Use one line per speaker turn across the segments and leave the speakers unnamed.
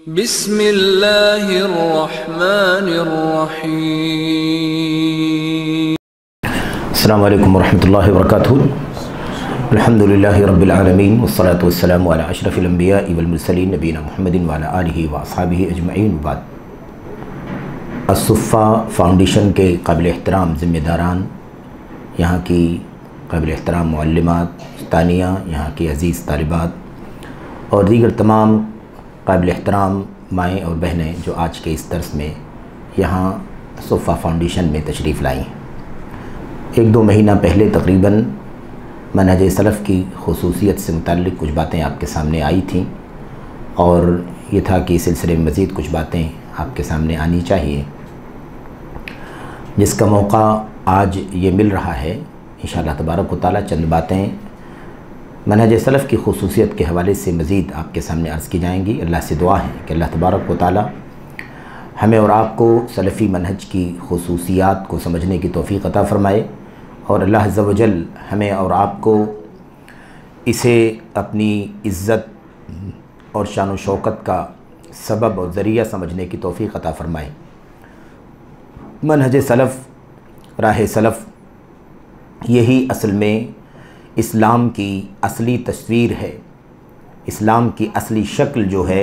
بسم اللہ الرحمن الرحیم۔
السلام علیکم ورحمۃ اللہ وبرکاتہ۔ الحمد للہ رب العالمین والصلاة والسلام علی اشرف الانبیاء والمرسلین نبینا محمد وعلی آلہ واصحابہ اجمعین وبعد۔ الصفہ فاؤنڈیشن کے قابل احترام ذمہ داران، یہاں کی قابل احترام معلمات ثانیہ، یہاں کی عزیز طالبات اور دیگر تمام قابل احترام مائیں اور بہنیں جو آج کے اس درس میں یہاں صفہ فاؤنڈیشن میں تشریف لائیں۔ ایک دو مہینہ پہلے تقریباً منہج سلف کی خصوصیت سے متعلق کچھ باتیں آپ کے سامنے آئی تھیں، اور یہ تھا کہ اس سلسلے میں مزید کچھ باتیں آپ کے سامنے آنی چاہیے، جس کا موقع آج یہ مل رہا ہے۔ انشاءاللہ تبارک و تعالیٰ چند باتیں منہج سلف کی خصوصیت کے حوالے سے مزید آپ کے سامنے عرض کی جائیں گی۔ اللہ سے دعا ہے کہ اللہ تبارک و تعالیٰ ہمیں اور آپ کو سلفی منہج کی خصوصیات کو سمجھنے کی توفیق عطا فرمائے، اور اللہ عز و جل ہمیں اور آپ کو اسے اپنی عزت اور شان و شوکت کا سبب اور ذریعہ سمجھنے کی توفیق عطا فرمائے۔ منہج سلف، راہ سلف، یہی اصل میں اسلام کی اصلی تصویر ہے۔ اسلام کی اصلی شکل جو ہے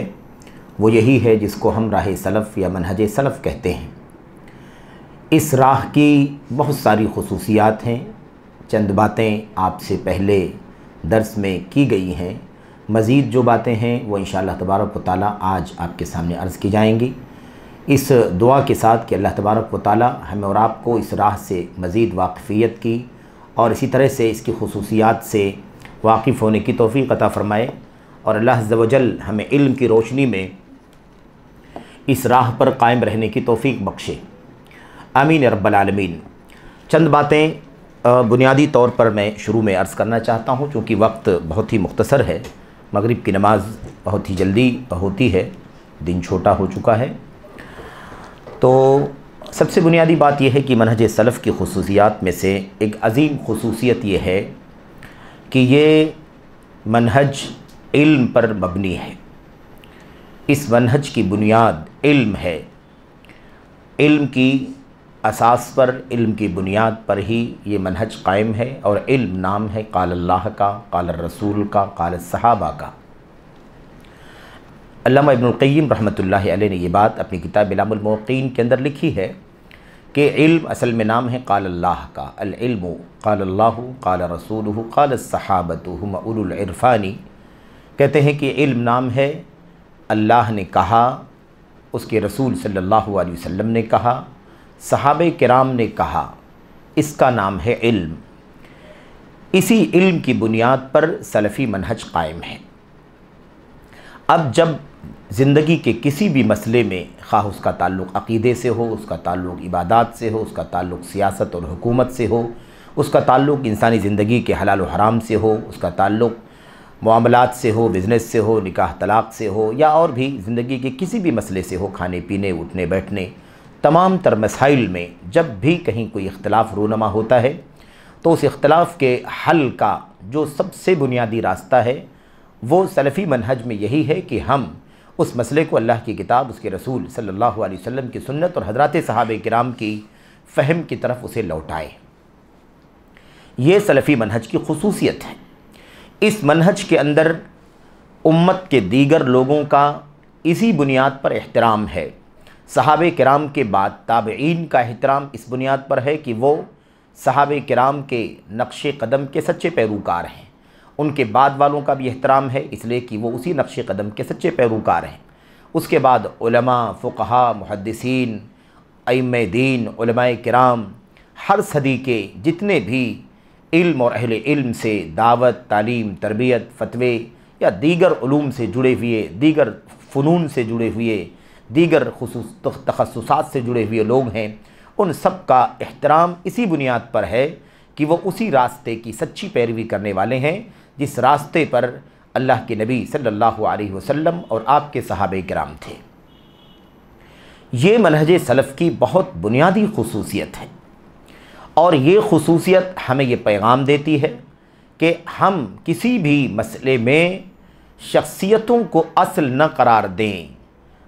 وہ یہی ہے جس کو ہم راہ سلف یا منہج سلف کہتے ہیں۔ اس راہ کی بہت ساری خصوصیات ہیں، چند باتیں آپ سے پہلے درس میں کی گئی ہیں، مزید جو باتیں ہیں وہ انشاءاللہ تبارک و تعالیٰ آج آپ کے سامنے عرض کی جائیں گی، اس دعا کے ساتھ کہ اللہ تبارک و تعالیٰ ہمیں اور آپ کو اس راہ سے مزید واقفیت کی اور اسی طرح سے اس کی خصوصیات سے واقف ہونے کی توفیق عطا فرمائے، اور اللہ عز و جل ہمیں علم کی روشنی میں اس راہ پر قائم رہنے کی توفیق بخشے، آمین یا رب العالمین۔ چند باتیں بنیادی طور پر میں شروع میں عرض کرنا چاہتا ہوں، چونکہ وقت بہت ہی مختصر ہے، مغرب کی نماز بہت ہی جلدی ہوتی ہے، دن چھوٹا ہو چکا ہے۔ تو سب سے بنیادی بات یہ ہے کہ منہج سلف کی خصوصیات میں سے ایک عظیم خصوصیت یہ ہے کہ یہ منہج علم پر مبنی ہے۔ اس منہج کی بنیاد علم ہے، علم کی اساس پر، علم کی بنیاد پر ہی یہ منہج قائم ہے، اور علم نام ہے قال اللہ کا، قال الرسول کا، قال الصحابہ کا۔ علامہ ابن القیم رحمۃ اللہ علیہ نے یہ بات اپنی کتاب اعلام الموقعین کے اندر لکھی ہے کہ علم اصل میں نام ہے قال اللہ کا، العلم قال اللہ قال رسولہ قال الصحابۃ هم اولو العرفان۔ کہتے ہیں کہ علم نام ہے اللہ نے کہا، اس کے رسول صلی اللہ علیہ وسلم نے کہا، صحابہ کرام نے کہا، اس کا نام ہے علم۔ اسی علم کی بنیاد پر سلفی منہج قائم ہے۔ اب جب زندگی کے کسی بھی مسئلے میں، خواہ اس کا تعلق عقیدے سے ہو، اس کا تعلق عبادات سے ہو، اس کا تعلق سیاست اور حکومت سے ہو، اس کا تعلق انسانی زندگی کے حلال و حرام سے ہو، اس کا تعلق معاملات سے ہو، بزنس سے ہو، نکاح طلاق سے ہو، یا اور بھی زندگی کے کسی بھی مسئلے سے ہو، کھانے پینے، اٹھنے بیٹھنے، تمام تر مسائل میں جب بھی کہیں کوئی اختلاف رونما ہوتا ہے تو اس اختلاف کے حل کا جو سب سے بنیادی راستہ ہے وہ سلفی منہج میں یہی ہے کہ ہم اس مسئلے کو اللہ کی کتاب، اس کے رسول صلی اللہ علیہ وسلم کی سنت اور حضرات صحابہ کرام کی فہم کی طرف اسے لوٹائیں۔ یہ سلفی منہج کی خصوصیت ہے۔ اس منہج کے اندر امت کے دیگر لوگوں کا اسی بنیاد پر احترام ہے۔ صحابہ کرام کے بعد تابعین کا احترام اس بنیاد پر ہے کہ وہ صحابہ کرام کے نقش قدم کے سچے پیروکار ہیں، ان کے بعد والوں کا بھی احترام ہے، اس لیے کہ وہ اسی نقش قدم کے سچے پیروکار ہیں۔ اس کے بعد علماء، فقہاء، محدثین، ائمہ دین، علماء کرام، ہر صدی کے جتنے بھی علم اور اہل علم سے دعوت، تعلیم، تربیت، فتوے یا دیگر علوم سے جڑے ہوئے، دیگر فنون سے جڑے ہوئے، دیگر تخصصات سے جڑے ہوئے لوگ ہیں، ان سب کا احترام اسی بنیاد پر ہے کہ وہ اسی راستے کی سچی پیروی کرنے والے ہیں جس راستے پر اللہ کے نبی صلی اللہ علیہ وسلم اور آپ کے صحابہ کرام تھے۔ یہ منہج سلف کی بہت بنیادی خصوصیت ہے، اور یہ خصوصیت ہمیں یہ پیغام دیتی ہے کہ ہم کسی بھی مسئلے میں شخصیتوں کو اصل نہ قرار دیں،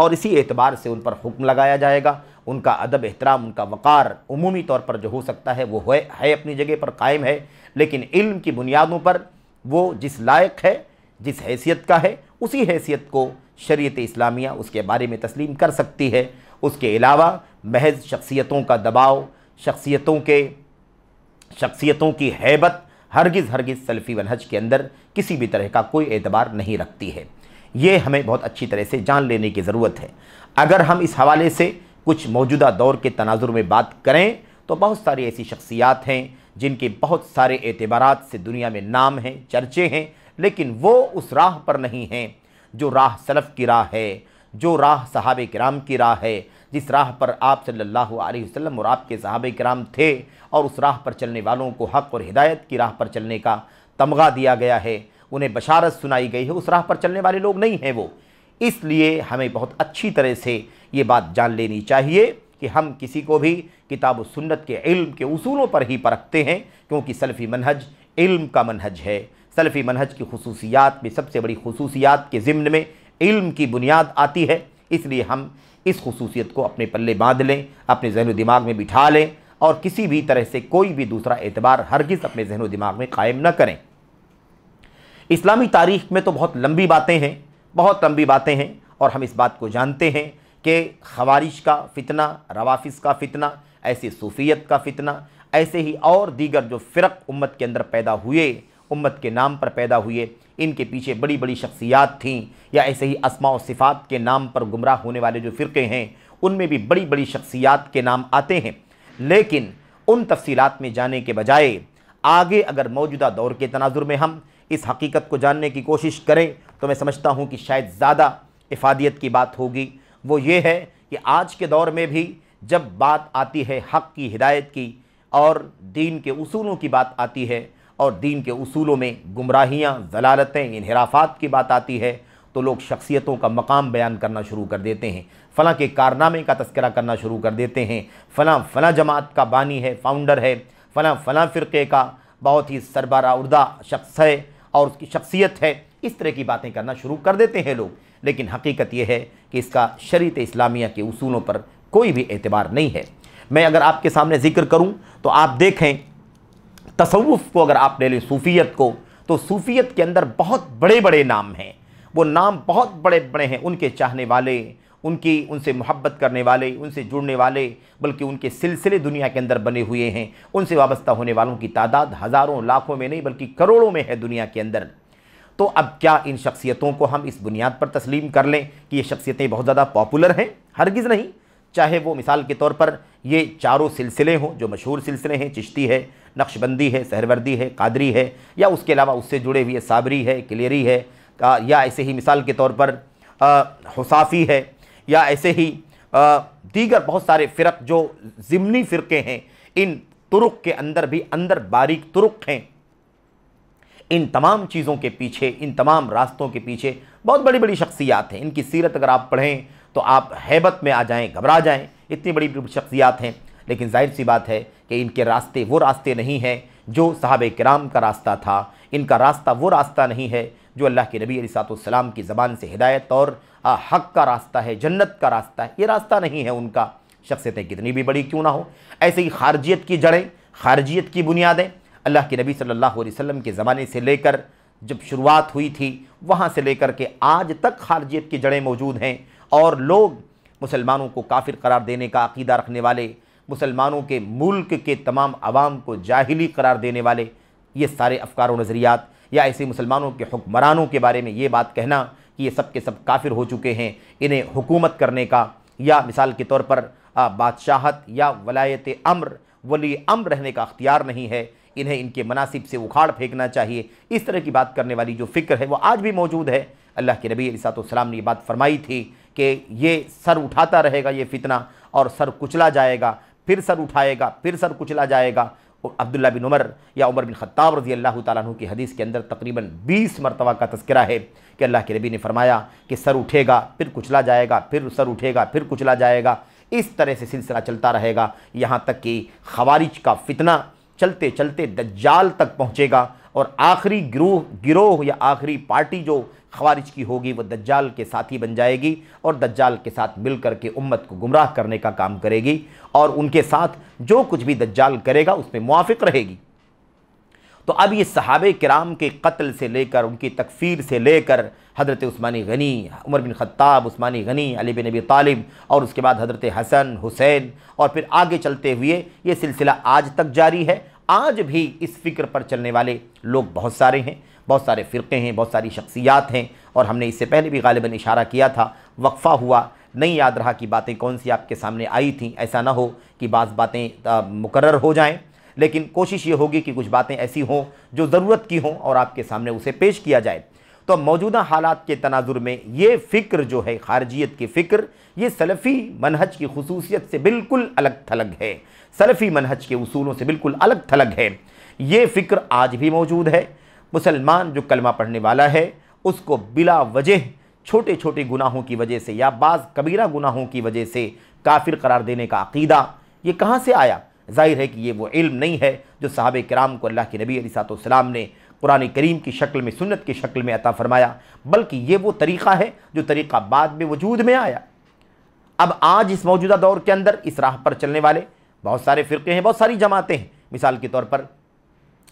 اور اسی اعتبار سے ان پر حکم لگایا جائے گا۔ ان کا ادب احترام، ان کا وقار عمومی طور پر جو ہو سکتا ہے وہ ہے اپنی جگہ پر قائم ہے، لیکن علم کی بنیادوں پر وہ جس لائق ہے، جس حیثیت کا ہے، اسی حیثیت کو شریعت اسلامیہ اس کے بارے میں تسلیم کر سکتی ہے۔ اس کے علاوہ محض شخصیتوں کا دباؤ، شخصیتوں کی ہیبت ہرگز سلفی منہج کے اندر کسی بھی طرح کا کوئی اعتبار نہیں رکھتی ہے۔ یہ ہمیں بہت اچھی طرح سے جان لینے کی ضرورت ہے۔ اگر ہم اس حوالے سے کچھ موجودہ دور کے تناظر میں بات کریں تو بہت ساری ایسی شخصیات ہیں جن کے بہت سارے اعتبارات سے دنیا میں نام ہیں، چرچے ہیں، لیکن وہ اس راہ پر نہیں ہیں جو راہ سلف کی راہ ہے، جو راہ صحابہ کرام کی راہ ہے، جس راہ پر آپ صلی اللہ علیہ وسلم اور آپ کے صحابہ کرام تھے، اور اس راہ پر چلنے والوں کو حق اور ہدایت کی راہ پر چلنے کا تمغہ دیا گیا ہے، انہیں بشارت سنائی گئی ہے۔ اس راہ پر چلنے والے لوگ نہیں ہیں وہ۔ اس لیے ہمیں بہت اچھی طرح سے یہ بات جان لینی چاہیے کہ ہم کسی کو بھی کتاب و سنت کے علم کے اصولوں پر ہی پرکھتے ہیں، کیونکہ سلفی منہج علم کا منہج ہے۔ سلفی منہج کی خصوصیات میں سب سے بڑی خصوصیات کے ضمن میں علم کی بنیاد آتی ہے، اس لیے ہم اس خصوصیت کو اپنے پلے باندھ لیں، اپنے ذہن و دماغ میں بٹھا لیں، اور کسی بھی طرح سے کوئی بھی دوسرا اعتبار ہرگز اپنے ذہن و دماغ میں قائم نہ کریں۔ اسلامی تاریخ میں تو بہت لمبی باتیں ہیں، اور ہم اس بات کو جانتے ہیں کہ خوارج کا فتنہ، روافض کا فتنہ، ایسے صوفیت کا فتنہ، ایسے ہی اور دیگر جو فرق امت کے اندر پیدا ہوئے، امت کے نام پر پیدا ہوئے، ان کے پیچھے بڑی بڑی شخصیات تھیں، یا ایسے ہی اسماء و صفات کے نام پر گمراہ ہونے والے جو فرقے ہیں ان میں بھی بڑی بڑی شخصیات کے نام آتے ہیں۔ لیکن ان تفصیلات میں جانے کے بجائے آگے اگر موجودہ دور کے تناظر میں ہم اس حقیقت کو جاننے کی کوشش کریں تو میں سمجھتا ہوں کہ شاید زیادہ افادیت کی بات ہوگی۔ وہ یہ ہے کہ آج کے دور میں بھی جب بات آتی ہے حق کی، ہدایت کی، اور دین کے اصولوں کی بات آتی ہے، اور دین کے اصولوں میں گمراہیاں، ضلالتیں، انحرافات کی بات آتی ہے، تو لوگ شخصیتوں کا مقام بیان کرنا شروع کر دیتے ہیں، فلاں کے کارنامے کا تذکرہ کرنا شروع کر دیتے ہیں، فلاں جماعت کا بانی ہے، فاؤنڈر ہے، فلاں فرقے کا بہت ہی سربراہ عہدہ شخص ہے اور اس کی شخصیت ہے، اس طرح کی باتیں کرنا شروع کر دیتے ہیں لوگ۔ لیکن حقیقت یہ ہے کہ اس کا شریعت اسلامیہ کے اصولوں پر کوئی بھی اعتبار نہیں ہے۔ میں اگر آپ کے سامنے ذکر کروں تو آپ دیکھیں، تصوف کو اگر آپ لے لیں، صوفیت کو، تو صوفیت کے اندر بہت بڑے بڑے نام ہیں، وہ نام بہت بڑے بڑے ہیں، ان کے چاہنے والے، ان سے محبت کرنے والے، ان سے جڑنے والے، بلکہ ان کے سلسلے دنیا کے اندر بنے ہوئے ہیں، ان سے وابستہ ہونے والوں کی تعداد ہزاروں، لاکھوں میں نہیں بلکہ کروڑوں میں ہے دنیا کے اندر۔ تو اب کیا ان شخصیتوں کو ہم اس بنیاد پر تسلیم کر لیں کہ یہ شخصیتیں بہت زیادہ پاپولر ہیں؟ ہرگز نہیں۔ چاہے وہ مثال کے طور پر یہ چاروں سلسلے ہوں جو مشہور سلسلے ہیں، چشتی ہے، نقشبندی ہے، سہروردی ہے، قادری ہے، یا اس کے علاوہ اس سے جڑے ہوئے صابری ہے، کلیری ہے، یا ایسے ہی مثال کے طور پر حصافی ہے، یا ایسے ہی دیگر بہت سارے فرق جو ضمنی فرقے ہیں، ان طرق کے اندر بھی باریک طرق ہیں۔ ان تمام چیزوں کے پیچھے، ان تمام راستوں کے پیچھے بہت بڑی بڑی شخصیات ہیں۔ ان کی سیرت اگر آپ پڑھیں تو آپ ہیبت میں آ جائیں، گھبرا جائیں، اتنی بڑی بڑی شخصیات ہیں۔ لیکن ظاہر سی بات ہے کہ ان کے راستے وہ راستے نہیں ہیں جو صحابہ کرام کا راستہ تھا، ان کا راستہ وہ راستہ نہیں ہے جو اللہ کے نبی علیہ السلام کی زبان سے ہدایت اور حق کا راستہ ہے، جنت کا راستہ ہے، یہ راستہ نہیں ہے ان کا، شخصیتیں کتنی بھی بڑی کیوں نہ ہو۔ ایسے ہی خارجیت کی جڑیں، خارجیت کی بنیادیں، اللہ کے نبی صلی اللہ علیہ وسلم کے زمانے سے لے کر جب شروعات ہوئی تھی وہاں سے لے کر کے آج تک خارجیت کی جڑیں موجود ہیں، اور لوگ مسلمانوں کو کافر قرار دینے کا عقیدہ رکھنے والے، مسلمانوں کے ملک کے تمام عوام کو جاہلی قرار دینے والے، یہ سارے افکار و نظریات، یا ایسے مسلمانوں کے حکمرانوں کے بارے میں یہ بات کہنا کہ یہ سب کے سب کافر ہو چکے ہیں، انہیں حکومت کرنے کا یا مثال کے طور پر بادشاہت یا ولایت امر، ولی امر رہنے کا اختیار نہیں ہے، انہیں ان کے مناصب سے اکھاڑ پھینکنا چاہیے، اس طرح کی بات کرنے والی جو فکر ہے وہ آج بھی موجود ہے۔ اللہ کے نبی علیہ السلام نے یہ بات فرمائی تھی کہ یہ سر اٹھاتا رہے گا یہ فتنہ، اور سر کچلا جائے گا، پھر سر اٹھائے گا، پھر سر کچلا جائے گا۔ عبداللہ بن عمر یا عمر بن خطاب رضی اللہ تعالیٰ عنہ کی حدیث کے اندر تقریباً 20 مرتبہ کا تذکرہ ہے کہ اللہ کے نبی نے فرمایا کہ سر اٹھے گا، پھر کچلا جائے گا، پھر سر اٹھے گا، پھر کچلا جائے گا، اس طرح سے سلسلہ چلتا رہے گا، یہاں تک کہ خوارج کا فتنہ چلتے چلتے دجال تک پہنچے گا، اور آخری گروہ یا آخری پارٹی جو خوارج کی ہوگی وہ دجال کے ساتھی بن جائے گی اور دجال کے ساتھ مل کر کے امت کو گمراہ کرنے کا کام کرے گی، اور ان کے ساتھ جو کچھ بھی دجال کرے گا اس میں موافق رہے گی۔ تو اب یہ صحابہ کرام کے قتل سے لے کر ان کی تکفیر سے لے کر حضرت عثمانی غنی، عمر بن خطاب، عثمانی غنی، علی بن ابی طالب، اور اس کے بعد حضرت حسن، حسین، اور پھر آگے چلتے ہوئے یہ سلسلہ آج تک جاری ہے۔ آج بھی اس فکر پر چلنے والے لوگ بہت سارے ہیں، بہت سارے فرقے ہیں، بہت ساری شخصیات ہیں، اور ہم نے اس سے پہلے بھی غالباً اشارہ کیا تھا، وقفہ ہوا، نہیں یاد رہا کہ باتیں کون سی آپ کے سامنے آئی تھیں، ایسا نہ ہو کہ بعض باتیں مکرر ہو جائیں، لیکن کوشش یہ ہوگی کہ کچھ باتیں ایسی ہوں جو ضرورت کی ہوں اور آپ کے سامنے اسے پیش کیا جائے۔ تو موجودہ حالات کے تناظر میں یہ فکر جو ہے، خارجیت کی فکر، یہ سلفی منہج کی خصوصیت سے بالکل الگ تھلگ ہے، سلفی منہج کے اصولوں سے بالکل الگ تھلگ ہے۔ یہ فکر آج بھی موجود ہے۔ مسلمان جو کلمہ پڑھنے والا ہے اس کو بلا وجہ چھوٹے چھوٹے گناہوں کی وجہ سے یا بعض کبیرہ گناہوں کی وجہ سے کافر قرار دینے کا عقیدہ یہ کہاں سے آیا؟ ظاہر ہے کہ یہ وہ علم نہیں ہے جو صحابہ کرام کو اللہ کے نبی علیہ السلام نے قرآن کریم کی شکل میں، سنت کی شکل میں عطا فرمایا، بلکہ یہ وہ طریقہ ہے جو طریقہ بعد میں وجود میں آیا۔ اب آج اس موجودہ دور کے اندر اس راہ پر چلنے والے بہت سارے فرقے ہیں، بہت ساری جماعتیں ہیں۔ مثال کے طور پر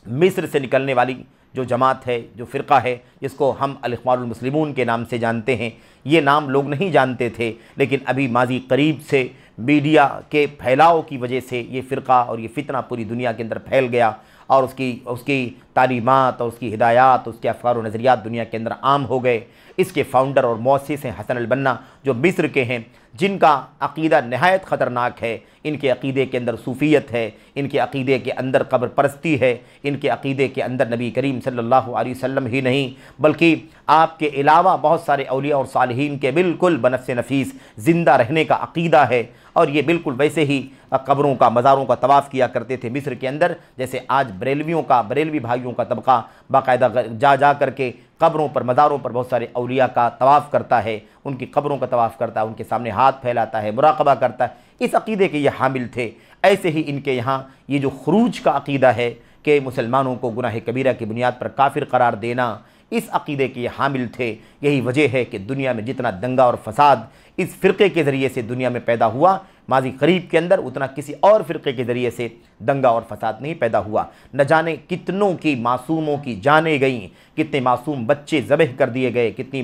مصر سے نکلنے والی جو جماعت ہے، جو فرقہ ہے، جس کو ہم الاخوان المسلمون کے نام سے جانتے ہیں، یہ نام لوگ نہیں جانتے تھے، لیکن ابھی ماضی قریب سے میڈیا کے پھیلاؤ کی وجہ سے یہ فرقہ اور یہ فتنہ پوری دنیا کے اندر پھیل گیا، اور اس کی تعلیمات اور اس کی ہدایات، اس کے افکار و نظریات دنیا کے اندر عام ہو گئے۔ اس کے فاؤنڈر اور مؤسس ہیں حسن البنا، جو مصر کے ہیں، جن کا عقیدہ نہایت خطرناک ہے۔ ان کے عقیدے کے اندر صوفیت ہے، ان کے عقیدے کے اندر قبر پرستی ہے، ان کے عقیدے کے اندر نبی کریم صلی اللہ علیہ وسلم ہی نہیں بلکہ آپ کے علاوہ بہت سارے اولیاء اور صالحین کے بالکل بنفس نفیس زندہ رہنے کا عقیدہ ہے، اور یہ بالکل ویسے ہی قبروں کا، مزاروں کا طواف کیا کرتے تھے مصر کے اندر، جیسے آج بریلوی بھائیوں کا طبقہ باقاعدہ جا کر کے قبروں پر، مزاروں پر بہت سارے اولیاء کا طواف کرتا ہے، ان کی قبروں کا طواف کرتا ہے، ان کے سامنے ہاتھ پھیلاتا ہے، مراقبہ کرتا ہے۔ اس عقیدے کے یہ حامل تھے۔ ایسے ہی ان کے یہاں یہ جو خروج کا عقیدہ ہے کہ مسلمانوں کو گناہ کبیرہ کی بنیاد پر کافر قرار دینا، اس عقیدے کے یہ حامل تھے۔ یہی وجہ ہے کہ دنیا میں جتنا دنگا اور فساد اس فرقے کے ذریعے سے دنیا میں پیدا ہوا، ماضی قریب کے اندر اتنا کسی اور فرقے کے ذریعے سے دنگا اور فساد نہیں پیدا ہوا۔ نہ جانے کتنوں کی معصوموں کی جانیں گئیں، کتنے معصوم بچے ذبح کر دیے گئے، کتنی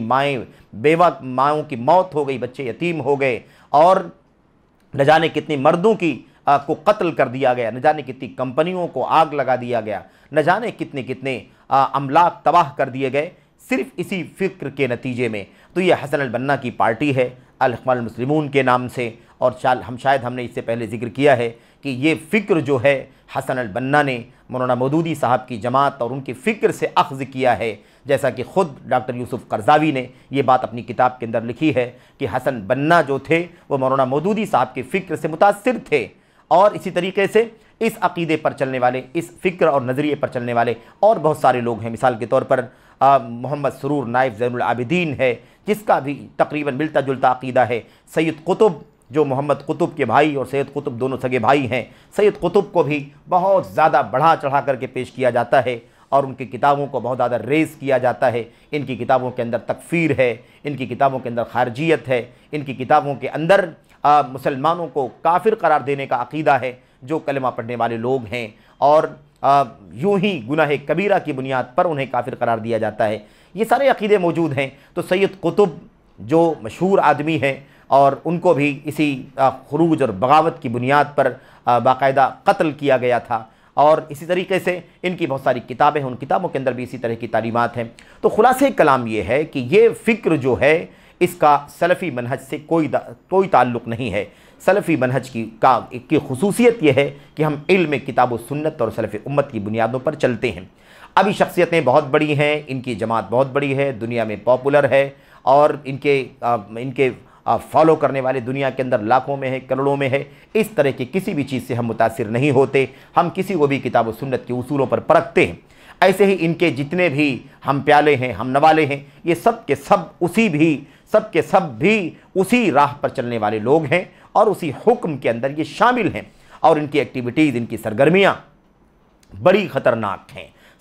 بیوہ ماؤں کی موت ہو گئی، بچے یتیم ہو گئے، اور نہ جانے کتنے مردوں کو قتل کر دیا گیا، نہ جانے کتنی کمپنیوں کو آگ لگا دیا گیا، نہ جانے کتنے املاک تباہ کر دیے گئے، صرف اسی فکر کے نتیجے میں۔ تو یہ حسن البنا کی پارٹی ہے الاخوان المسلمون کے نام سے، اور شاید ہم نے اس سے پہلے ذکر کیا ہے کہ یہ فکر جو ہے حسن البنا نے مولانا مودودی صاحب کی جماعت اور ان کے فکر سے اخذ کیا ہے، جیسا کہ خود ڈاکٹر یوسف قرضاوی نے یہ بات اپنی کتاب کے اندر لکھی ہے کہ حسن بنا جو تھے وہ مولانا مودودی صاحب کے فکر سے متاثر تھے، اور اسی طریقے سے اس عقیدے پر چلنے والے، اس فکر اور نظریے پر چلنے والے اور بہت سارے لوگ ہیں۔ مثال کے طور پر محمد سرور نائب زین العابدین ہے، جس کا بھی تقریباً ملتا جلتا عقیدہ ہے۔ سید قطب جو محمد قطب کے بھائی اور سید قطب دونوں سگے بھائی ہیں، سید قطب کو بھی بہت زیادہ بڑھا چڑھا کر کے پیش کیا جاتا ہے، اور ان کی کتابوں کو بہت زیادہ ریز کیا جاتا ہے۔ ان کی کتابوں کے اندر تکفیر ہے، ان کی کتابوں کے اندر خارجیت ہے، ان کی کتابوں کے اندر مسلمانوں کو کافر قرار دینے کا عقیدہ ہے جو کلمہ پڑھنے والے لوگ ہیں، اور یوں ہی گناہ کبیرہ کی بنیاد پر انہیں کافر قرار دیا جاتا ہے۔ یہ سارے عقیدے موجود ہیں۔ تو سید قطب جو مشہور آدمی ہیں، اور ان کو بھی اسی خروج اور بغاوت کی بنیاد پر باقاعدہ قتل کیا گیا تھا، اور اسی طریقے سے ان کی بہت ساری کتابیں ہیں، ان کتابوں کے اندر بھی اسی طرح کی تعلیمات ہیں۔ تو خلاصہ کلام یہ ہے کہ یہ فکر جو ہے اس کا سلفی منہج سے کوئی تعلق نہیں ہے۔ سلفی منہج کی خصوصیت یہ ہے کہ ہم علم کتاب و سنت اور سلف امت کی بنیادوں پر چلتے ہیں۔ ابھی شخصیتیں بہت بڑی ہیں، ان کی جماعت بہت بڑی ہے، دنیا میں پاپولر ہے، اور ان کے فالو کرنے والے دنیا کے اندر لاکھوں میں ہے، کروڑوں میں ہے۔ اس طرح کی کسی بھی چیز سے ہم متاثر نہیں ہوتے، ہم کسی کو بھی کتاب و سنت کے اصولوں پر پرکھتے ہیں۔ ایسے ہی ان کے جتنے بھی ہم پیالے ہیں، ہم نوالے ہیں، یہ سب کے سب بھی اسی راہ پر چلنے والے لوگ ہیں، اور اسی حکم کے اندر یہ شامل ہیں، اور ان کی ایکٹیویٹیز، ان کی سرگرمیاں بڑی خطرناک ہیں۔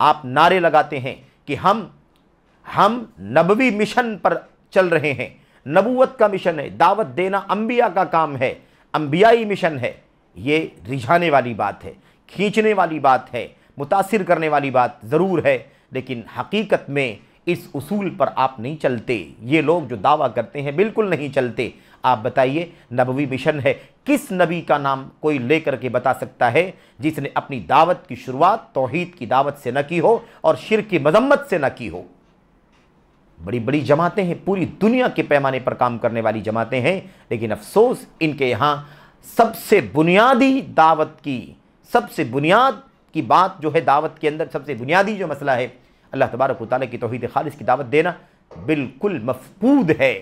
آپ نعرے لگاتے ہیں کہ ہم نبوی مشن پر چل رہے ہیں، نبوت کا مشن ہے، دعوت دینا انبیاء کا کام ہے، انبیائی مشن ہے، یہ رجھانے والی بات ہے، کھینچنے والی بات ہے، متاثر کرنے والی بات ضرور ہے، لیکن حقیقت میں اس اصول پر آپ نہیں چلتے۔ یہ لوگ جو دعویٰ کرتے ہیں بالکل نہیں چلتے۔ آپ بتائیے، نبوی مشن ہے، کس نبی کا نام کوئی لے کر کے بتا سکتا ہے جس نے اپنی دعوت کی شروعات توحید کی دعوت سے نہ کی ہو اور شرک کی مذمت سے نہ کی ہو؟ بڑی بڑی جماعتیں ہیں، پوری دنیا کے پیمانے پر کام کرنے والی جماعتیں ہیں، لیکن افسوس ان کے یہاں سب سے بنیادی دعوت کی، سب سے بنیاد کی بات جو ہے دعوت کے اندر، سب سے بنیادی جو مسئلہ ہے اللہ تبارک و تعالیٰ کی توحید خالص کی دعوت دینا، بالکل مفقود ہے،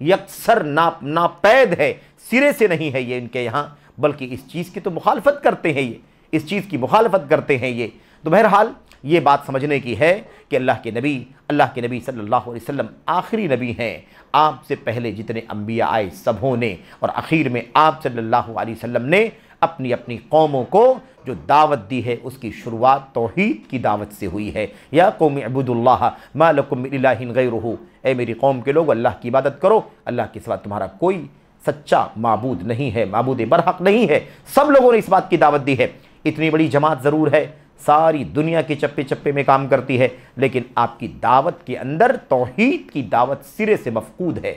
یکسر ناپید ہے، سرے سے نہیں ہے یہ ان کے یہاں، بلکہ اس چیز کی تو مخالفت کرتے ہیں، یہ اس چیز کی مخالفت کرتے ہیں یہ۔ تو بہرحال یہ بات سمجھنے کی ہے کہ اللہ کے نبی صلی اللہ علیہ وسلم آخری نبی ہیں۔ آپ سے پہلے جتنے انبیاء آئے سبھوں نے، اور اخیر میں آپ صلی اللہ علیہ وسلم نے اپنی اپنی قوموں کو جو دعوت دی ہے اس کی شروعات توحید کی دعوت سے ہوئی ہے۔ یا قوم اعبدوا اللہ ما لکم من الہ غیرہ، اے میری قوم کے لوگ اللہ کی عبادت کرو، اللہ کے سوا تمہارا کوئی سچا معبود نہیں ہے، معبود برحق نہیں ہے۔ سب لوگوں نے اس بات کی دعوت دی ہے۔ اتنی بڑی جماعت ضرور ہے، ساری دنیا کے چپے چپے میں کام کرتی ہے، لیکن آپ کی دعوت کے اندر توحید کی دعوت سرے سے مفقود ہے۔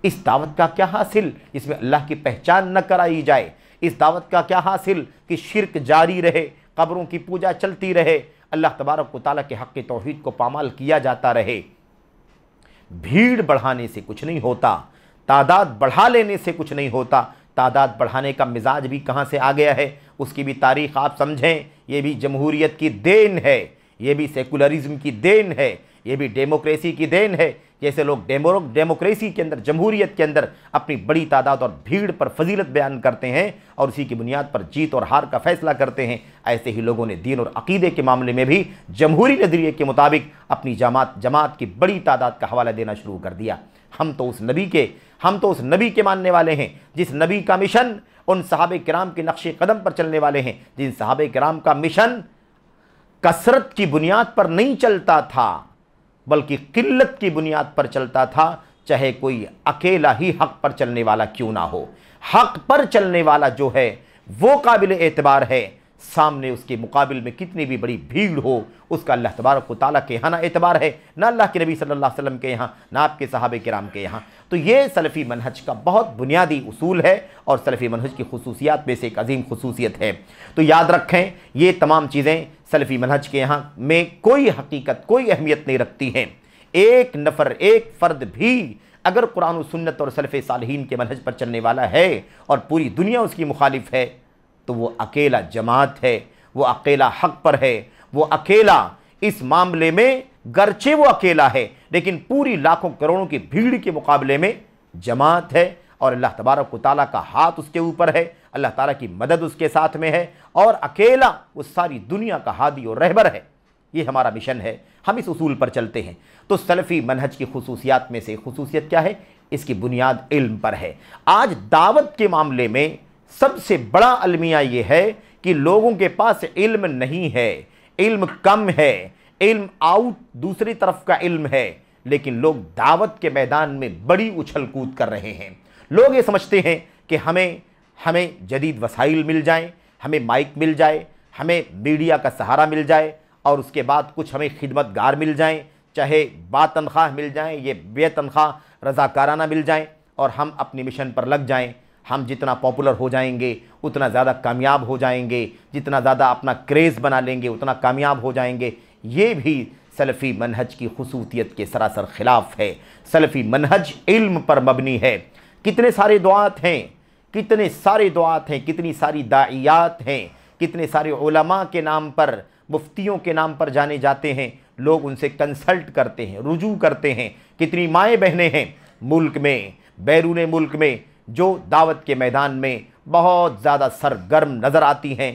اس دعوت کا کیا حاصل جس میں اللہ کی پہچان نہ کرائی جائے؟ اس دعوت کا کیا حاصل کہ شرک جاری رہے، قبروں کی پوجا چلتی رہے، اللہ تبارک و تعالیٰ کے حق توحید کو پامال کیا جاتا رہے؟ بھیڑ بڑھانے سے کچھ نہیں ہوتا، تعداد بڑھا لینے سے کچھ نہیں ہوتا۔ تعداد بڑھانے کا مزاج بھی کہاں سے آ گیا ہے، اس کی بھی تاریخ آپ سمجھیں۔ یہ بھی جمہوریت کی دین ہے، یہ بھی سیکولرزم کی دین ہے، یہ بھی ڈیموکریسی کی دین ہے۔ جیسے لوگ ڈیموکریسی کے اندر، جمہوریت کے اندر اپنی بڑی تعداد اور بھیڑ پر فضیلت بیان کرتے ہیں اور اسی کی بنیاد پر جیت اور ہار کا فیصلہ کرتے ہیں، ایسے ہی لوگوں نے دین اور عقیدے کے معاملے میں بھی جمہوری نظریے کے مطابق اپنی جماعت کی بڑی تعداد کا حوالہ دینا شروع کر دیا۔ ہم تو اس نبی کے ماننے والے ہیں جس نبی کا مشن ان صحابہ کرام کے نقش قدم پر چلنے والے ہیں، جن صحابہ کرام کا مشن کثرت کی بنیاد پر نہیں چلتا تھا بلکہ قلت کی بنیاد پر چلتا تھا، چاہے کوئی اکیلا ہی حق پر چلنے والا کیوں نہ ہو۔ حق پر چلنے والا جو ہے وہ قابل اعتبار ہے، سامنے اس کے مقابل میں کتنی بھی بڑی بھیڑ ہو، اس کا اللہ تبارک و تعالیٰ کے یہاں نہ اعتبار ہے، نہ اللہ کے نبی صلی اللہ علیہ وسلم کے یہاں، نہ آپ کے صحابہ کرام کے یہاں۔ تو یہ سلفی منہج کا بہت بنیادی اصول ہے اور سلفی منہج کی خصوصیات میں سے ایک عظیم خصوصیت ہے۔ تو یاد رکھیں، یہ تمام چیزیں سلفی منہج کے یہاں میں کوئی حقیقت، کوئی اہمیت نہیں رکھتی ہیں۔ ایک نفر، ایک فرد بھی اگر قرآن و سنت اور سلف صالحین کے منہج پر چلنے والا ہے اور پوری دنیا اس کی مخالف ہے تو وہ اکیلا جماعت ہے، وہ اکیلا حق پر ہے، وہ اکیلا اس معاملے میں، گرچہ وہ اکیلا ہے لیکن پوری لاکھوں کروڑوں کی بھیڑ کے مقابلے میں جماعت ہے، اور اللہ تبارک و تعالیٰ کا ہاتھ اس کے اوپر ہے، اللہ تعالیٰ کی مدد اس کے ساتھ میں ہے، اور اکیلا وہ ساری دنیا کا ہادی اور رہبر ہے۔ یہ ہمارا مشن ہے، ہم اس اصول پر چلتے ہیں۔ تو سلفی منہج کی خصوصیات میں سے خصوصیت کیا ہے؟ اس کی بنیاد علم پر ہے۔ آج دعوت کے معاملے میں سب سے بڑا المیہ یہ ہے کہ لوگوں کے پاس علم نہیں ہے، علم کم ہے، علم آؤٹ دوسری طرف کا علم ہے، لیکن لوگ دعوت کے میدان میں بڑی اچھل کود کر رہے ہیں۔ لوگ یہ سمجھتے ہیں کہ ہمیں جدید وسائل مل جائیں، ہمیں مائک مل جائے، ہمیں میڈیا کا سہارا مل جائے، اور اس کے بعد کچھ ہمیں خدمت گار مل جائیں، چاہے با تنخواہ مل جائیں یہ بے تنخواہ رضاکارانہ مل جائیں، اور ہم اپنی مشن پر لگ جائیں۔ ہم جتنا پاپولر ہو جائیں گے اتنا زیادہ کامیاب ہو جائیں گے، جتنا زیادہ اپنا کریز بنا لیں گے اتنا کامیاب ہو جائیں گے۔ یہ بھی سلفی منہج کی خصوصیت کے سراسر خلاف ہے۔ سلفی منہج علم پر مبنی ہے۔ کتنے سارے دعات ہیں، کتنے ساری داعیات ہیں، کتنے سارے علماء کے نام پر، مفتیوں کے نام پر جانے جاتے ہیں، لوگ ان سے کنسلٹ کرتے ہیں، رجوع کرتے ہیں۔ کتنی مائیں بہنیں ہیں ملک میں، بیرون ملک میں، جو دعوت کے میدان میں بہت زیادہ سرگرم نظر آتی ہیں،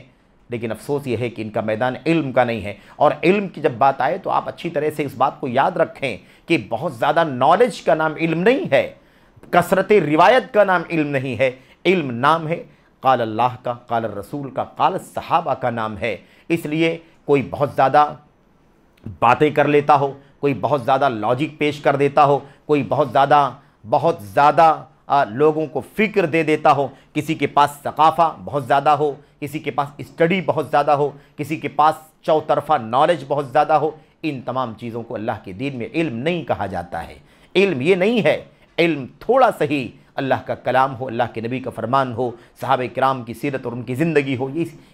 لیکن افسوس یہ ہے کہ ان کا میدان علم کا نہیں ہے۔ اور علم کی جب بات آئے تو آپ اچھی طرح سے اس بات کو یاد رکھیں کہ بہت زیادہ نالج کا نام علم نہیں ہے، کثرت روایت کا نام علم نہیں ہے۔ علم نام ہے قال اللہ کا، قال الرسول کا، قال الصحابہ کا نام ہے۔ اس لیے کوئی بہت زیادہ باتیں کر لیتا ہو، کوئی بہت زیادہ لاجک پیش کر دیتا ہو، کوئی بہت زیادہ لوگوں کو فکر دے دیتا ہو، کسی کے پاس ثقافہ بہت زیادہ ہو، کسی کے پاس اسٹڈی بہت زیادہ ہو، کسی کے پاس چوطرفہ نالج بہت زیادہ ہو، ان تمام چیزوں کو اللہ کے دین میں علم نہیں کہا جاتا ہے۔ علم یہ نہیں ہے، علم تھوڑا سا ہی اللہ کا کلام ہو، اللہ کے نبی کا فرمان ہو، صحابہ کرام کی سیرت اور ان کی زندگی ہو،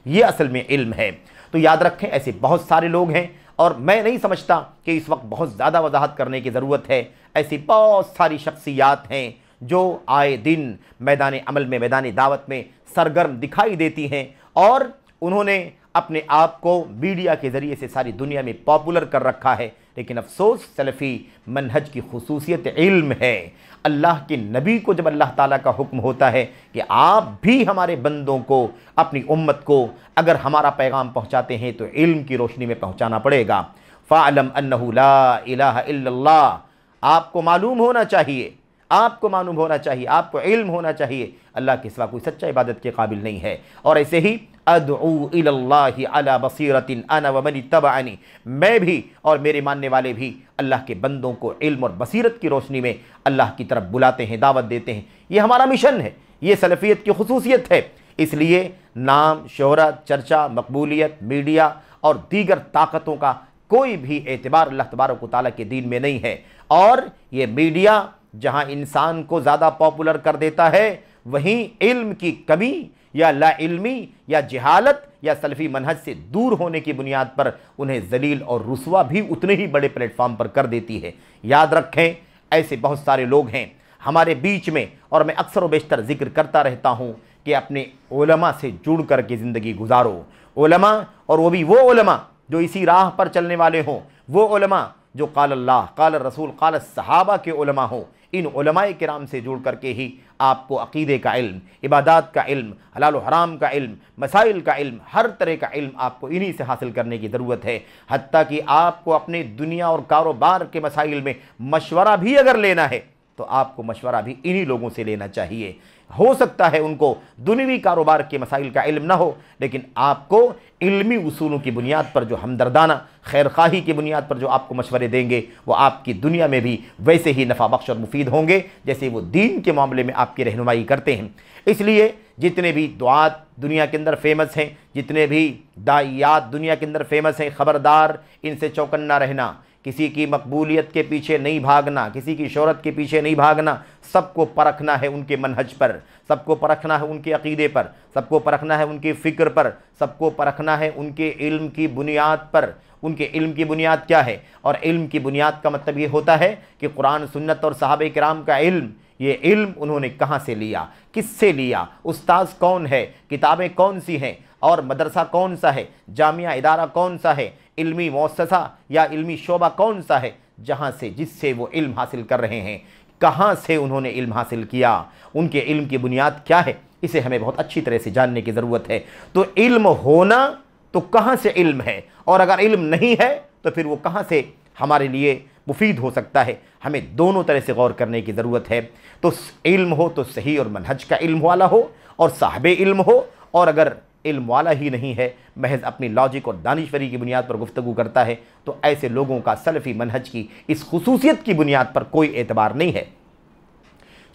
یہ اصل میں علم ہے۔ تو یاد رکھیں ایسے بہت سارے لوگ ہیں، اور میں نہیں سمجھتا کہ اس وقت بہت زیادہ وضاحت کرنے کی ضرورت ہے۔ ایسی بہت ساری شخصیات ہیں جو آئے دن میدان عمل میں، میدان دعوت میں سرگرم دکھائی دیتی ہیں، اور انہوں نے اپنے آپ کو میڈیا کے ذریعے سے ساری دنیا میں پاپولر کر رکھا ہے۔ لیکن افسوس، سلفی منہج کی خصوصیت علم ہے۔ اللہ کے نبی کو جب اللہ تعالیٰ کا حکم ہوتا ہے کہ آپ بھی ہمارے بندوں کو، اپنی امت کو اگر ہمارا پیغام پہنچاتے ہیں تو علم کی روشنی میں پہنچانا پڑے گا۔ فَاعْلَمْ أَنَّهُ لَا إِلَٰهَ إِلَّا اللَّهُ، آپ کو معلوم ہونا چاہیے، آپ کو معلوم ہونا چاہیے، آپ کو علم ہونا چاہیے، اللہ کے سوا کوئی سچا عبادت کے قابل نہیں ہے۔ اور ایسے ہی ادعو الی اللہ علی بصیرۃ انا ومن اتبعنی، میں بھی اور میرے ماننے والے بھی اللہ کے بندوں کو علم اور بصیرت کی روشنی میں اللہ کی طرف بلاتے ہیں، دعوت دیتے ہیں۔ یہ ہمارا مشن ہے، یہ سلفیت کی خصوصیت ہے۔ اس لیے نام، شہرت، چرچا، مقبولیت، میڈیا اور دیگر طاقتوں کا کوئی بھی اعتبار اللہ تبارک و تعالیٰ کے دین میں نہیں ہے۔ اور یہ میڈیا جہاں انسان کو زیادہ پاپولر کر دیتا ہے، وہیں علم کی کمی یا لا علمی یا جہالت یا سلفی منہج سے دور ہونے کی بنیاد پر انہیں ذلیل اور رسوا بھی اتنے ہی بڑے پلیٹ فارم پر کر دیتی ہے۔ یاد رکھیں ایسے بہت سارے لوگ ہیں ہمارے بیچ میں، اور میں اکثر و بیشتر ذکر کرتا رہتا ہوں کہ اپنے علماء سے جڑ کر کے زندگی گزارو۔ علماء، اور وہ بھی وہ علماء جو اسی راہ پر چلنے والے ہوں، وہ علماء جو قال اللہ، قال الرسول، قال الصحابہ کے علماء ہوں۔ ان علماء کرام سے جڑ کر کے ہی آپ کو عقیدے کا علم، عبادات کا علم، حلال و حرام کا علم، مسائل کا علم، ہر طرح کا علم آپ کو انہی سے حاصل کرنے کی ضرورت ہے۔ حتیٰ کہ آپ کو اپنے دنیا اور کاروبار کے مسائل میں مشورہ بھی اگر لینا ہے تو آپ کو مشورہ بھی انہی لوگوں سے لینا چاہیے۔ ہو سکتا ہے ان کو دنیوی کاروبار کے مسائل کا علم نہ ہو، لیکن آپ کو علمی اصولوں کی بنیاد پر جو ہمدردانہ خیرخواہی کی بنیاد پر جو آپ کو مشورے دیں گے، وہ آپ کی دنیا میں بھی ویسے ہی نفع بخش اور مفید ہوں گے جیسے وہ دین کے معاملے میں آپ کی رہنمائی کرتے ہیں۔ اس لیے جتنے بھی دعات دنیا کے اندر فیمس ہیں، جتنے بھی داعیات دنیا کے اندر فیمس ہیں، خبردار ان سے چوکنا رہنا، کسی کی مقبولیت کے پیچھے نہیں بھاگنا، کسی کی شہرت کے پیچھے نہیں بھاگنا۔ سب کو پرکھنا ہے ان کے منہج پر، سب کو پرکھنا ہے ان کے عقیدے پر، سب کو پرکھنا ہے ان کی فکر پر، سب کو پرکھنا ہے ان کے علم کی بنیاد پر۔ ان کے علم کی بنیاد کیا ہے؟ اور علم کی بنیاد کا مطلب یہ ہوتا ہے کہ قرآن، سنت اور صحابہ کرام کا علم، یہ علم انہوں نے کہاں سے لیا، کس سے لیا، استاذ کون ہے، کتابیں کون سی ہیں، اور مدرسہ کون سا ہے، جامعہ ادارہ کون سا ہے، علمی مؤسسہ یا علمی شعبہ کون سا ہے، جہاں سے جس سے وہ علم حاصل کر رہے ہیں، کہاں سے انہوں نے علم حاصل کیا، ان کے علم کی بنیاد کیا ہے، اسے ہمیں بہت اچھی طرح سے جاننے کی ضرورت ہے۔ تو علم ہونا تو کہاں سے علم ہے، اور اگر علم نہیں ہے تو پھر وہ کہاں سے ہمارے لیے مفید ہو سکتا ہے۔ ہمیں دونوں طرح سے غور کرنے کی ضرورت ہے۔ تو علم ہو تو صحیح اور منہج کا علم والا ہو، اور صاحب علم ہو، اور اگر علم والا ہی نہیں ہے، محض اپنی لاجک اور دانشوری کی بنیاد پر گفتگو کرتا ہے، تو ایسے لوگوں کا سلفی منہج کی اس خصوصیت کی بنیاد پر کوئی اعتبار نہیں ہے۔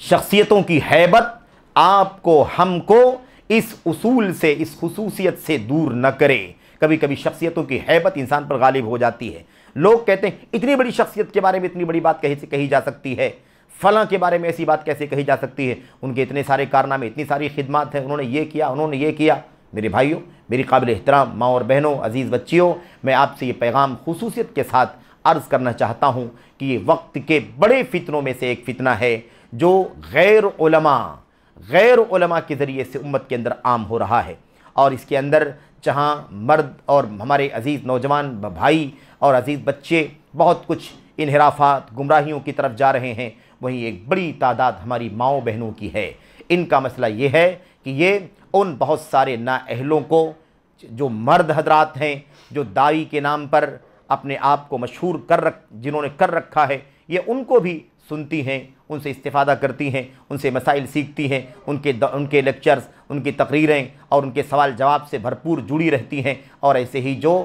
شخصیتوں کی ہیبت آپ کو، ہم کو اس اصول سے، اس خصوصیت سے دور نہ کرے۔ کبھی کبھی شخصیتوں کی ہیبت انسان پر غالب ہو جاتی ہے۔ لوگ کہتے ہیں اتنی بڑی شخصیت کے بارے میں اتنی بڑی بات کیسے کہی جا سکتی ہے، فلاں کے بارے میں ایسی بات کیسے کہی جا سکتی ہے، ان کے اتنے سارے کارنامے، اتنی ساری خدمات ہیں، انہوں نے یہ کیا، انہوں نے یہ کیا۔ میرے بھائیوں، میری قابل احترام ماں اور بہنوں، عزیز بچیوں، میں آپ سے یہ پیغام خصوصیت کے ساتھ عرض کرنا چاہتا ہوں کہ یہ وقت کے بڑے فتنوں میں سے ایک فتنہ ہے جو غیر علماء کے ذریعے سے امت کے اندر عام ہو رہا ہے۔ اور اس کے اندر جہاں مرد اور ہمارے عزیز نوجوان بھائی اور عزیز بچے بہت کچھ انحرافات، گمراہیوں کی طرف جا رہے ہیں، وہیں ایک بڑی تعداد ہماری ماؤں بہنوں کی ہے۔ ان کا مسئلہ یہ ہے کہ یہ ان بہت سارے نااہلوں کو، جو مرد حضرات ہیں، جو داعی کے نام پر اپنے آپ کو مشہور جنہوں نے کر رکھا ہے، یہ ان کو بھی سنتی ہیں، ان سے استفادہ کرتی ہیں، ان سے مسائل سیکھتی ہیں، ان کے لیکچرز، ان کی تقریریں اور ان کے سوال جواب سے بھرپور جڑی رہتی ہیں۔ اور ایسے ہی جو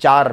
4,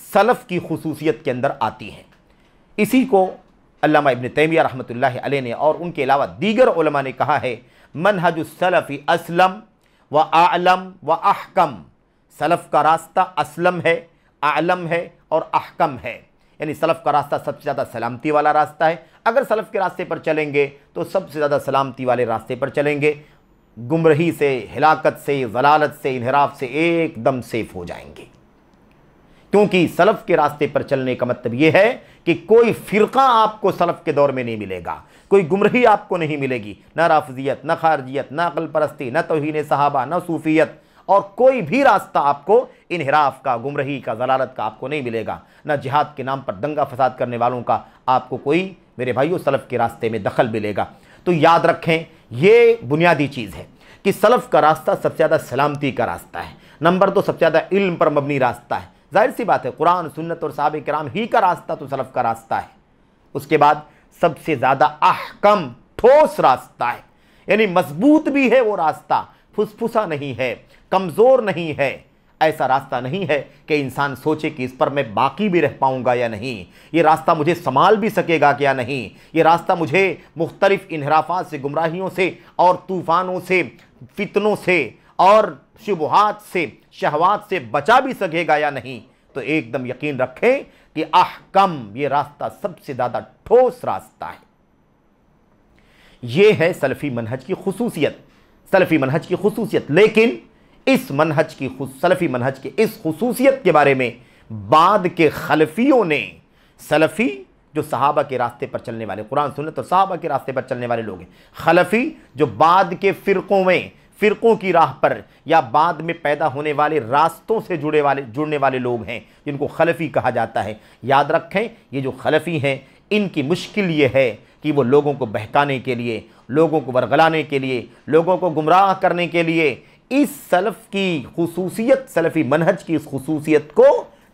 سلف کی خصوصیت کے اندر آتی ہیں۔ اسی کو علامہ ابن تیمیہ رحمۃ اللہ علیہ نے اور ان کے علاوہ دیگر علماء نے کہا ہے منہج السلف اسلم و اعلم و احکم، سلف کا راستہ اسلم ہے، اعلم ہے اور احکم ہے، یعنی سلف کا راستہ سب سے زیادہ سلامتی والا راستہ ہے۔ اگر سلف کے راستے پر چلیں گے تو سب سے زیادہ سلامتی والے راستے پر چلیں گے، گمراہی سے، ہلاکت سے، ضلالت سے، انحراف سے ایک دم سیف ہو جائیں گے، کیونکہ سلف کے راستے پر چلنے کا مطلب یہ ہے کہ کوئی فرقہ آپ کو سلف کے دور میں نہیں ملے گا، کوئی گمراہی آپ کو نہیں ملے گی، نہ رافضیت، نہ خارجیت، نہ عقل پرستی، نہ توہین صحابہ، نہ صوفیت، اور کوئی بھی راستہ آپ کو انحراف کا، گمراہی کا، ضلالت کا آپ کو نہیں ملے گا، نہ جہاد کے نام پر دنگا فساد کرنے والوں کا آپ کو کوئی میرے بھائیو سلف کے راستے میں دخل ملے گا۔ تو یاد رکھیں یہ بنیادی چیز ہے کہ سلف کا راستہ سب سے زیادہ سلامتی کا راستہ ہے، نمبر 2 سب سے زیادہ علم پر مبنی راستہ ہے، ظاہر سی بات ہے قرآن سنت اور صحابہ کرام ہی کا راستہ تو سلف کا راستہ ہے۔ اس کے بعد سب سے زیادہ احکم ٹھوس راستہ ہے، یعنی مضبوط بھی ہے وہ راستہ، پھسپھسا نہیں ہے، کمزور نہیں ہے، ایسا راستہ نہیں ہے کہ انسان سوچے کہ اس پر میں باقی بھی رہ پاؤں گا یا نہیں، یہ راستہ مجھے سنبھال بھی سکے گا کیا نہیں، یہ راستہ مجھے مختلف انحرافات سے، گمراہیوں سے اور طوفانوں سے، فتنوں سے اور شبہات سے، شہوات سے بچا بھی سکے گا یا نہیں۔ تو ایک دم یقین رکھیں کہ احکم یہ راستہ سب سے زیادہ ٹھوس راستہ ہے۔ یہ ہے سلفی منہج کی خصوصیت، سلفی منہج کی خصوصیت۔ لیکن اس منہج کی سلفی منہج کی اس خصوصیت کے بارے میں بعد کے خلفیوں نے، سلفی جو صحابہ کے راستے پر چلنے والے، قرآن سنت اور صحابہ کے راستے پر چلنے والے لوگ ہیں، خلفی جو بعد کے فرقوں کی راہ پر یا بعد میں پیدا ہونے والے راستوں سے جڑنے والے لوگ ہیں، جن کو خلفی کہا جاتا ہے۔ یاد رکھیں یہ جو خلفی ہیں ان کی مشکل یہ ہے کہ وہ لوگوں کو بہکانے کے لیے، لوگوں کو ورغلانے کے لیے، لوگوں کو گمراہ کرنے کے لیے اس سلف کی خصوصیت، سلفی منہج کی اس خصوصیت کو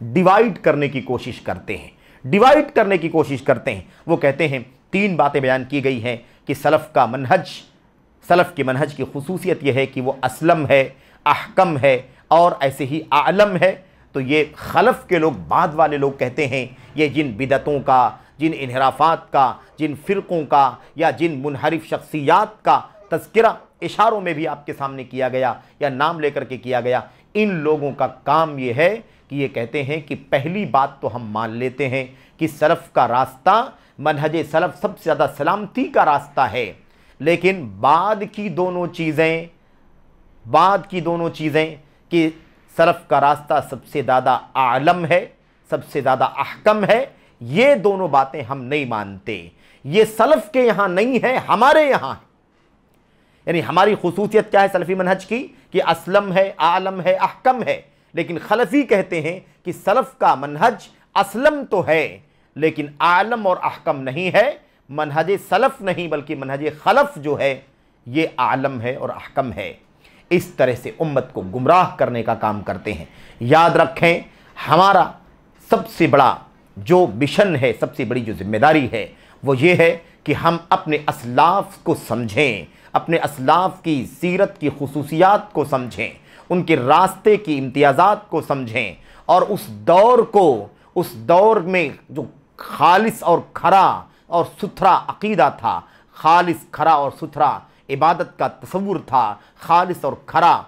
ڈیوائیڈ کرنے کی کوشش کرتے ہیں، وہ کہتے ہیں 3 باتیں بیان کی گئی ہیں کہ سلف کے منہج کی خصوصیت یہ ہے کہ وہ اسلم ہے، احکم ہے اور ایسے ہی اعلم ہے۔ تو یہ خلف کے لوگ، بعد والے لوگ کہتے ہیں یہ جن بدعتوں کا، جن انحرافات کا، جن فرقوں کا یا جن منحرف شخصیات کا تذکرہ اشاروں میں بھی آپ کے سامنے کیا گیا یا نام لے کر کے کیا گیا، ان لوگوں کا کام یہ ہے کہ یہ کہتے ہیں کہ پہلی بات تو ہم مان لیتے ہیں کہ سلف کا راستہ، منہج سلف سب سے زیادہ سلامتی کا راستہ ہے، لیکن بعد کی دونوں چیزیں کہ سلف کا راستہ سب سے زیادہ اعلم ہے، سب سے زیادہ احکم ہے، یہ دونوں باتیں ہم نہیں مانتے۔ یہ سلف کے یہاں نہیں ہے، ہمارے یہاں ہے۔ یعنی ہماری خصوصیت کیا ہے سلفی منہج کی کہ اسلم ہے، اعلم ہے، احکم ہے، لیکن خلفی کہتے ہیں کہ سلف کا منہج اسلم تو ہے لیکن اعلم اور احکم نہیں ہے، منہج سلف نہیں بلکہ منہج خلف جو ہے یہ اعلم ہے اور احکم ہے۔ اس طرح سے امت کو گمراہ کرنے کا کام کرتے ہیں۔ یاد رکھیں ہمارا سب سے بڑا جو مشن ہے، سب سے بڑی جو ذمہ داری ہے وہ یہ ہے کہ ہم اپنے اسلاف کو سمجھیں، اپنے اسلاف کی سیرت کی خصوصیات کو سمجھیں، ان کے راستے کی امتیازات کو سمجھیں، اور اس دور میں جو خالص اور کھرا اور ستھرا عقیدہ تھا، خالص کھرا اور ستھرا عبادت کا تصور تھا، خالص اور کھرا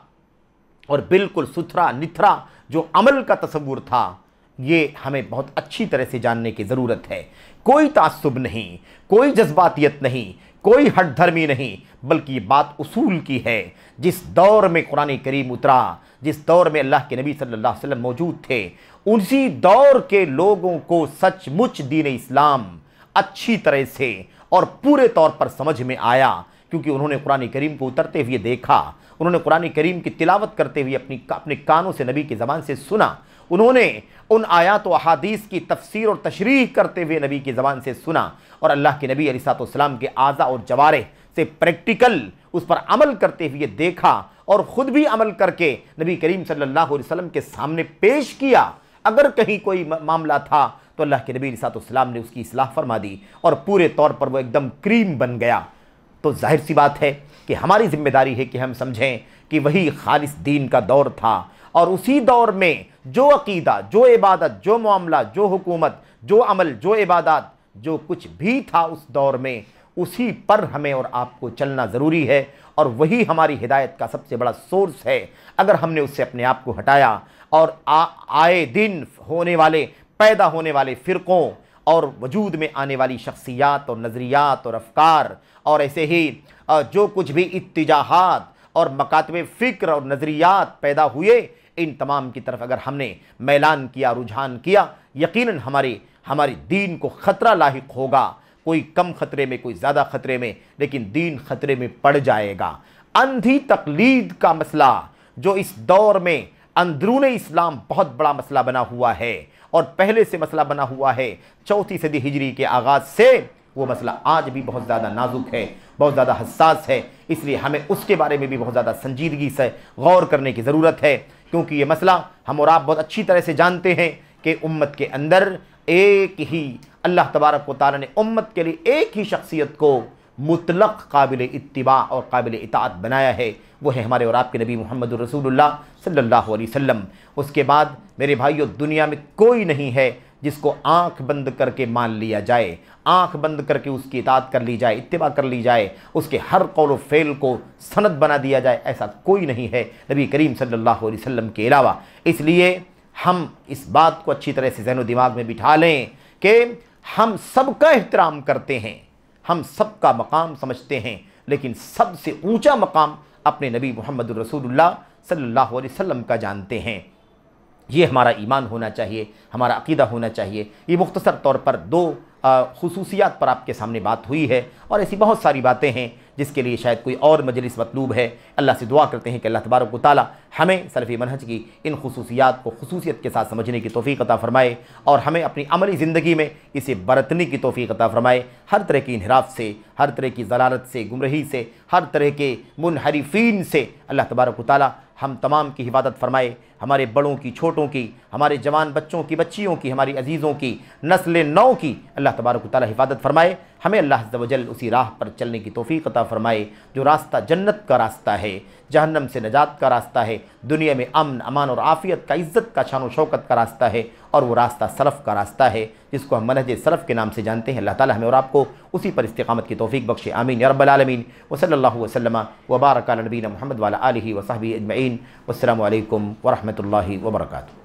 اور بالکل ستھرا نتھرا جو عمل کا تصور تھا، یہ ہمیں بہت اچھی طرح سے جاننے کی ضرورت ہے۔ کوئی تعصب نہیں، کوئی جذباتیت نہیں، کوئی ہٹ دھرمی نہیں، بلکہ یہ بات اصول کی ہے۔ جس دور میں قرآن کریم اترا، جس دور میں اللہ کے نبی صلی اللہ علیہ وسلم موجود تھے، اسی دور کے لوگوں کو سچ مچ دین اسلام اچھی طرح سے اور پورے طور پر سمجھ میں آیا، کیونکہ انہوں نے قرآن کریم کو اترتے ہوئے دیکھا، انہوں نے قرآن کریم کی تلاوت کرتے ہوئے اپنے کانوں سے نبی کی زبان سے سنا، انہوں نے ان آیات و احادیث کی تفسیر اور تشریح کرتے ہوئے نبی کی زبان سے سنا، اور اللہ کے نبی علیہ الصلوۃ والسلام کے اعضاء اور جوارح سے پریکٹیکل اس پر عمل کرتے ہوئے دیکھا، اور خود بھی عمل کر کے نبی کریم صلی اللہ علیہ وسلم کے سامنے پیش کیا۔ اگر کہیں کوئی معاملہ تھا تو اللہ کے نبی علیہ الصلوۃ والسلام نے اس کی اصلاح فرما دی، اور پورے طور پر وہ ایک دم کریم بن گیا۔ تو ظاہر سی بات ہے کہ ہماری ذمہ داری ہے کہ ہم سمجھیں کہ وہی خالص دین کا دور تھا، اور اسی دور میں جو عقیدہ، جو عبادت، جو معاملہ، جو حکومت، جو عمل، جو عبادات، جو کچھ بھی تھا اس دور میں، اسی پر ہمیں اور آپ کو چلنا ضروری ہے، اور وہی ہماری ہدایت کا سب سے بڑا سورس ہے۔ اگر ہم نے اس سے اپنے آپ کو ہٹایا اور آئے دن پیدا ہونے والے فرقوں اور وجود میں آنے والی شخصیات اور نظریات اور افکار اور ایسے ہی جو کچھ بھی اتجاہات اور مکاتب فکر اور نظریات پیدا ہوئے، ان تمام کی طرف اگر ہم نے میلان کیا، رجحان کیا، یقیناً ہماری دین کو خطرہ لاحق ہوگا، کوئی کم خطرے میں، کوئی زیادہ خطرے میں، لیکن دین خطرے میں پڑ جائے گا۔ اندھی تقلید کا مسئلہ جو اس دور میں اندرون اسلام بہت بڑا مسئلہ بنا ہوا ہے اور پہلے سے مسئلہ بنا ہوا ہے 4 صدی ہجری کے آغاز سے، وہ مسئلہ آج بھی بہت زیادہ نازک ہے، بہت زیادہ حساس ہے، اس لیے ہمیں اس کے بارے میں بھی بہت زیادہ سنجیدگی سے غور کرنے کی ضرورت ہے، کیونکہ یہ مسئلہ ہم اور آپ بہت اچھی طرح سے جانتے ہیں کہ امت کے اندر ایک ہی اللہ تبارک و تعالی نے امت کے لیے ایک ہی شخصیت کو مطلق قابل اتباع اور قابل اطاعت بنایا ہے، وہ ہے ہمارے اور آپ کے نبی محمد رسول اللہ صلی اللہ علیہ وسلم۔ اس کے بعد میرے بھائیو، دنیا میں کوئی نہیں ہے جس کو آنکھ بند کر کے مان لیا جائے، آنکھ بند کر کے اس کی اطاعت کر لی جائے، اتباع کر لی جائے، اس کے ہر قول و فعل کو سند بنا دیا جائے، ایسا کوئی نہیں ہے نبی کریم صلی اللہ علیہ وسلم کے علاوہ۔ اس لیے ہم اس بات کو اچھی طرح سے ذہن و دماغ میں بٹھا لیں کہ ہم سب کا احترام کرتے ہیں، ہم سب کا مقام سمجھتے ہیں، لیکن سب سے اونچا مقام اپنے نبی محمد رسول اللہ صلی اللہ علیہ وسلم کا جانتے ہیں۔ یہ ہمارا ایمان ہونا چاہیے، ہمارا عقیدہ ہونا چاہیے۔ یہ مختصر طور پر 2 خصوصیات پر آپ کے سامنے بات ہوئی ہے، اور ایسی بہت ساری باتیں ہیں جس کے لیے شاید کوئی اور مجلس مطلوب ہے۔ اللہ سے دعا کرتے ہیں کہ اللہ تبارک و تعالی ہمیں سلفی منہج کی ان خصوصیات کو خصوصیت کے ساتھ سمجھنے کی توفیق عطا فرمائے، اور ہمیں اپنی عملی زندگی میں اسے برتنے کی توفیق عطا فرمائے، ہر طرح کی انحراف سے، ہر طرح کی ضلالت سے، گمراہی سے، ہر طرح کے منحرفین سے اللہ تبارک و تعالی ہم تمام کی حفاظت فرمائے، ہمارے بڑوں کی، چھوٹوں کی، ہمارے جوان بچوں کی، بچیوں کی، ہماری عزیزوں کی، نسل نو کی اللہ تبارک و تعالی حفاظت فرمائے۔ ہمیں اللہ عز و جل اسی راہ پر چلنے کی توفیق عطا فرمائے جو راستہ جنت کا راستہ ہے، جہنم سے نجات کا راستہ ہے، دنیا میں امن، امان اور عافیت کا، عزت کا، شان و شوکت کا راستہ ہے، اور وہ راستہ سلف کا راستہ ہے جس کو ہم منہج سلف کے نام سے جانتے ہیں۔ اللہ تعالی ہمیں اور آپ کو اسی پر استقامت کی توفیق بخشے، آمین یا رب العالمین۔ وصلی اللہ وسلم وبارک علی نبینا محمد وعلی آلہ وصحبہ اجمعین۔ والسلام علیکم ورحمۃ اللہ وبرکاتہ۔